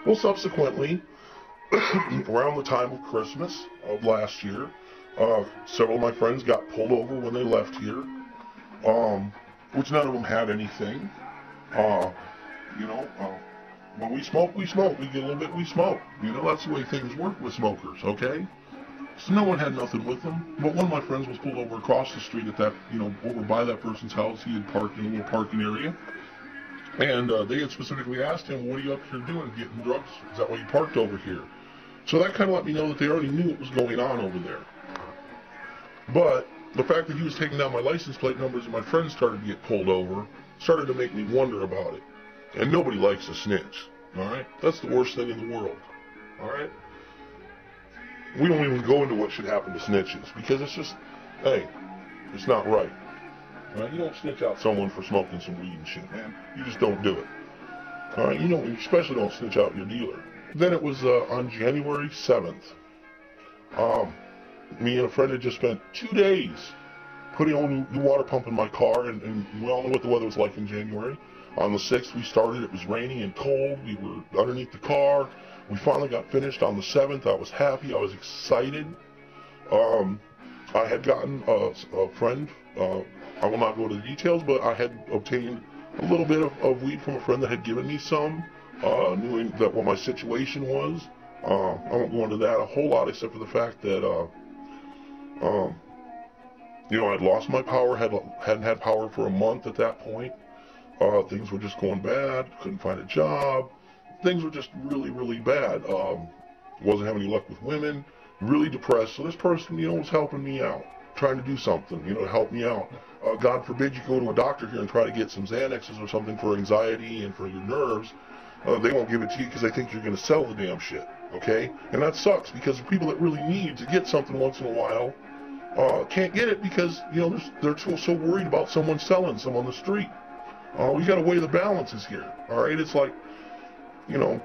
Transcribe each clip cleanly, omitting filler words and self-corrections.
Well, subsequently, around the time of Christmas of last year, several of my friends got pulled over when they left here, which none of them had anything. You know, when we smoke, we smoke. We get a little bit, we smoke. You know, that's the way things work with smokers, okay? So no one had nothing with them, but one of my friends was pulled over across the street at that, you know, over by that person's house. He had parked in a little parking area, and they had specifically asked him, what are you up here doing, getting drugs? Is that why you parked over here? So that kind of let me know that they already knew what was going on over there. But the fact that he was taking down my license plate numbers and my friends started to get pulled over started to make me wonder about it. And nobody likes a snitch, alright? That's the worst thing in the world, alright? We don't even go into what should happen to snitches, because it's just, hey, it's not right. Right? You don't snitch out someone for smoking some weed and shit, man. You just don't do it. Alright, you especially don't snitch out your dealer. Then it was on January 7th. Me and a friend had just spent 2 days putting on the water pump in my car, and we all know what the weather was like in January. On the 6th we started, it was rainy and cold, we were underneath the car. We finally got finished on the 7th. I was happy, I was excited. I had gotten a friend, I will not go into the details, but I had obtained a little bit of weed from a friend that had given me some, knowing that what my situation was. I won't go into that a whole lot, except for the fact that, you know, I'd lost my power, hadn't had power for a month at that point. Things were just going bad, couldn't find a job. Things were just really, really bad. Wasn't having any luck with women, really depressed. So this person, you know, was helping me out, trying to do something, you know, to help me out. God forbid you go to a doctor here and try to get some Xanaxes or something for anxiety and for your nerves. They won't give it to you because they think you're going to sell the damn shit, okay? And that sucks, because the people that really need to get something once in a while can't get it because, you know, they're so worried about someone selling some on the street. We got to weigh the balances here, all right? It's like, you know,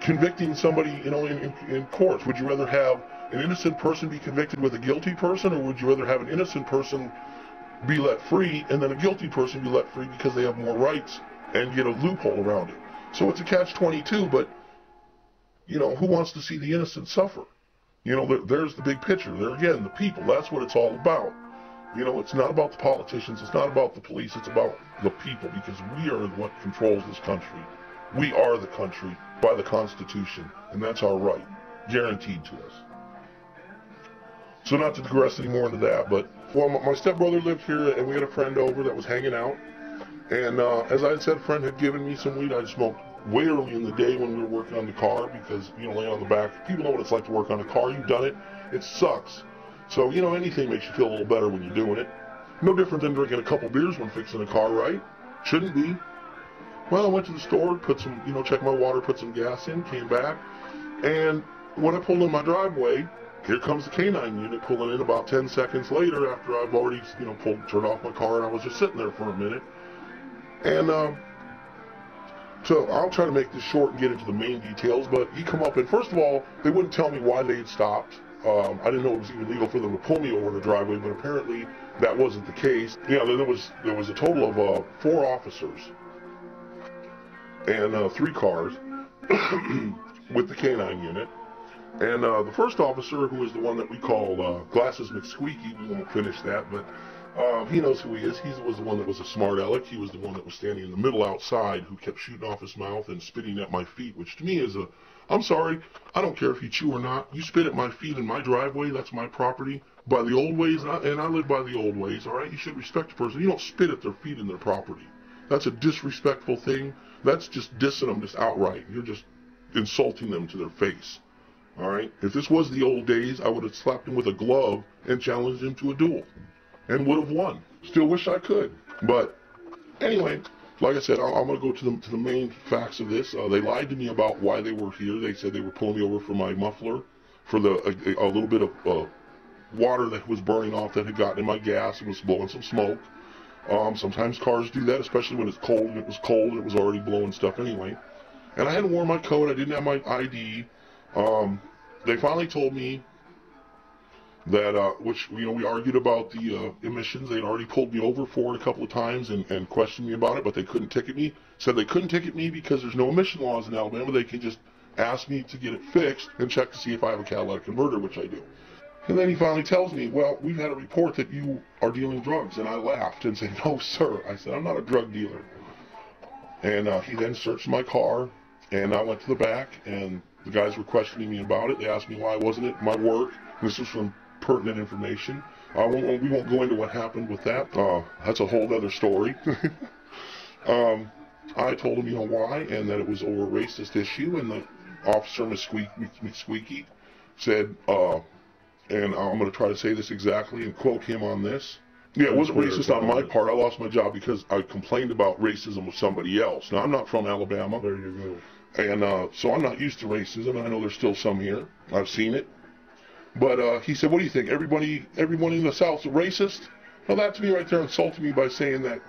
convicting somebody, you know, in courts. Would you rather have an innocent person be convicted with a guilty person, or would you rather have an innocent person be let free and then a guilty person be let free because they have more rights and get a loophole around it? So it's a catch-22, but, you know, who wants to see the innocent suffer? You know, there's the big picture. There again, the people, that's what it's all about. You know, it's not about the politicians, it's not about the police, it's about the people, because we are what controls this country. We are the country by the Constitution, and that's our right, guaranteed to us. So not to digress any more into that, but well, my stepbrother lived here, and we had a friend over that was hanging out, and as I had said, a friend had given me some weed. I smoked way early in the day when we were working on the car, because, you know, laying on the back, people know what it's like to work on a car. You've done it, it sucks. So, you know, anything makes you feel a little better when you're doing it. No different than drinking a couple beers when fixing a car, right? Shouldn't be. Well, I went to the store, put some, you know, checked my water, put some gas in, came back, and when I pulled in my driveway, here comes the K9 unit pulling in about 10 seconds later after I've already, you know, turned off my car, and I was just sitting there for a minute. And, so I'll try to make this short and get into the main details, but he come up, and first of all, they wouldn't tell me why they had stopped. I didn't know it was even legal for them to pull me over in the driveway, but apparently that wasn't the case. Yeah, there was a total of 4 officers and 3 cars with the K9 unit. And the first officer, who is the one that we call Glasses McSqueaky, we won't finish that, but he knows who he is. He was the one that was a smart aleck. He was the one that was standing in the middle outside, who kept shooting off his mouth and spitting at my feet, which to me is I'm sorry, I don't care if you chew or not. You spit at my feet in my driveway, that's my property. By the old ways, and I live by the old ways, all right? You should respect a person. You don't spit at their feet in their property. That's a disrespectful thing. That's just dissing them just outright. You're just insulting them to their face, all right? If this was the old days, I would have slapped him with a glove and challenged him to a duel and would have won. Still wish I could. But anyway, like I said, I'm going to go to the main facts of this. They lied to me about why they were here. They said they were pulling me over for my muffler, for a little bit of water that was burning off that had gotten in my gas and was blowing some smoke. Sometimes cars do that, especially when it's cold, and it was cold and it was already blowing stuff anyway. And I hadn't worn my coat, I didn't have my ID. They finally told me that which we argued about the emissions. They'd already pulled me over for it a couple of times and questioned me about it, but they couldn't ticket me. Said they couldn't ticket me because there's no emission laws in Alabama. They can just ask me to get it fixed and check to see if I have a catalytic converter, which I do. And then he finally tells me, well, we've had a report that you are dealing drugs. And I laughed and said, no, sir. I said, I'm not a drug dealer. And he then searched my car, and I went to the back, and the guys were questioning me about it. They asked me why wasn't it my work. This was from pertinent information. We won't go into what happened with that. That's a whole other story. I told him, why, and that it was over a racist issue, and the officer, McSqueaky, said, and I'm going to try to say this exactly and quote him on this. Yeah, it wasn't racist on my part. I lost my job because I complained about racism with somebody else. Now, I'm not from Alabama. There you go. And so I'm not used to racism, and I know there's still some here. I've seen it. But he said, what do you think? Everyone in the South's a racist? Well, that to me right there insulted me by saying that,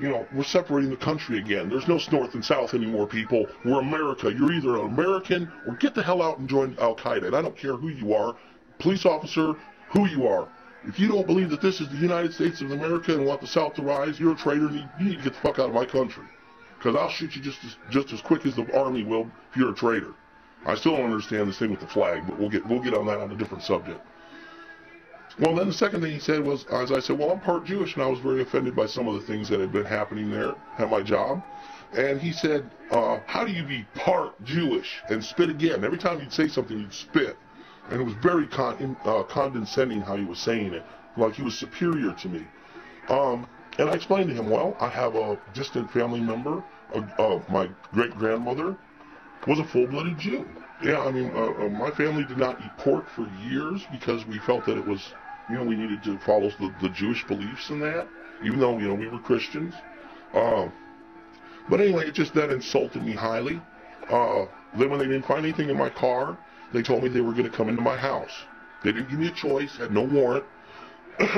we're separating the country again. There's no North and South anymore, people. We're America. You're either an American or get the hell out and join Al-Qaeda. And I don't care who you are, police officer, who you are. If you don't believe that this is the United States of America and want the South to rise, you're a traitor and you need to get the fuck out of my country. Because I'll shoot you just as quick as the Army will if you're a traitor. I still don't understand this thing with the flag, but we'll get on that on a different subject. Well, then the second thing he said was, as I said, well, I'm part Jewish, and I was very offended by some of the things that had been happening there at my job. And he said, how do you be part Jewish and spit again? Every time you'd say something, you'd spit. And it was very condescending how he was saying it, like he was superior to me. And I explained to him, well, I have a distant family member, my great-grandmother was a full-blooded Jew. Yeah, I mean, my family did not eat pork for years because we felt that it was, we needed to follow the Jewish beliefs in that, even though, we were Christians. But anyway, that insulted me highly. Then when they didn't find anything in my car, they told me they were going to come into my house. They didn't give me a choice, had no warrant.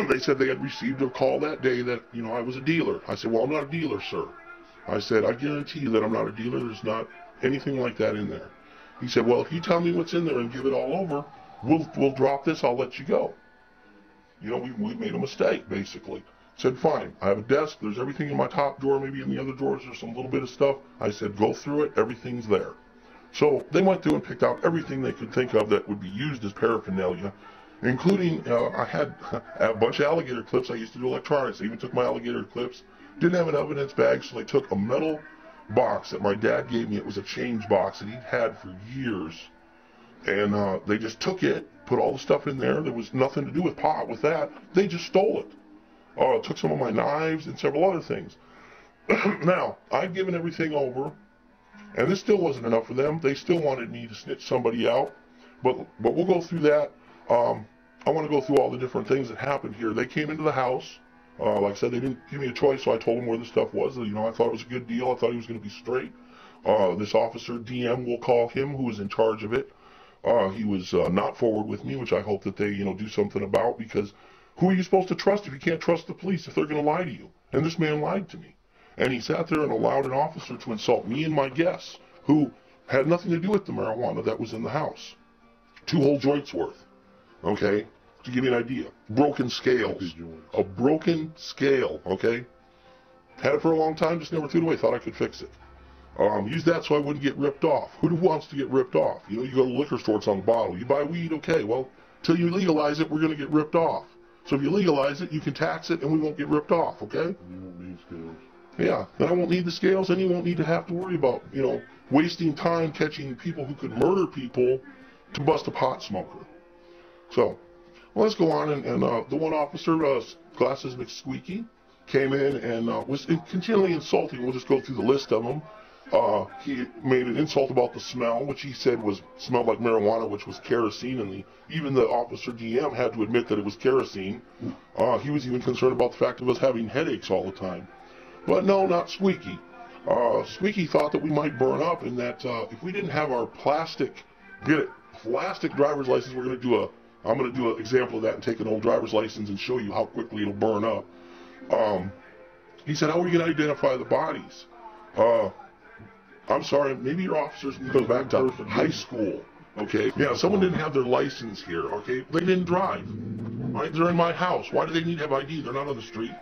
They said they had received a call that day that, I was a dealer. I said, well, I'm not a dealer, sir. I said, I guarantee you that I'm not a dealer. There's not anything like that in there. He said, well, if you tell me what's in there and give it all over, we'll drop this, I'll let you go. We made a mistake, basically. Said, fine, I have a desk, there's everything in my top drawer, maybe in the other drawers there's some little bit of stuff. I said, go through it, everything's there. So they went through and picked out everything they could think of that would be used as paraphernalia, including, I had a bunch of alligator clips. I used to do electronics. I even took my alligator clips. Didn't have an evidence bag, so they took a metal box that my dad gave me. It was a change box that he'd had for years. And they just took it, put all the stuff in there. There was nothing to do with pot with that. They just stole it. Took some of my knives and several other things. Now, I'd given everything over, and this still wasn't enough for them. They still wanted me to snitch somebody out. But we'll go through that. I want to go through all the different things that happened here. They came into the house. Like I said, they didn't give me a choice, so I told them where the stuff was. I thought it was a good deal. I thought he was going to be straight. This officer, DM, we'll call him, who was in charge of it. He was not forward with me, which I hope that they, do something about, because who are you supposed to trust if you can't trust the police if they're going to lie to you? And this man lied to me. And he sat there and allowed an officer to insult me and my guests, who had nothing to do with the marijuana that was in the house. 2 whole joints worth. Okay? To give you an idea. Broken scales. A broken scale, okay? Had it for a long time, just never threw it away. Thought I could fix it. Used that so I wouldn't get ripped off. Who wants to get ripped off? You go to the liquor store, it's on the bottle. You buy weed, okay. Well, till you legalize it, we're going to get ripped off. So if you legalize it, you can tax it, and we won't get ripped off, okay? You won't need scales. Yeah, then I won't need the scales, and you won't need to have to worry about, wasting time catching people who could murder people to bust a pot smoker. So, well, let's go on, and the one officer, Glasses McSqueaky, came in and was continually insulting. We'll just go through the list of them. He made an insult about the smell, which he said smelled like marijuana, which was kerosene, and even the officer DM had to admit that it was kerosene. He was even concerned about the fact of us having headaches all the time. But no, not Squeaky. Squeaky thought that we might burn up, and that if we didn't have our plastic driver's license, I'm going to do an example of that and take an old driver's license and show you how quickly it'll burn up. He said, how are we going to identify the bodies? I'm sorry, maybe your officers can go back to high school. Okay? Yeah, someone didn't have their license here, okay? They didn't drive. Right? They're in my house. Why do they need to have ID? They're not on the street.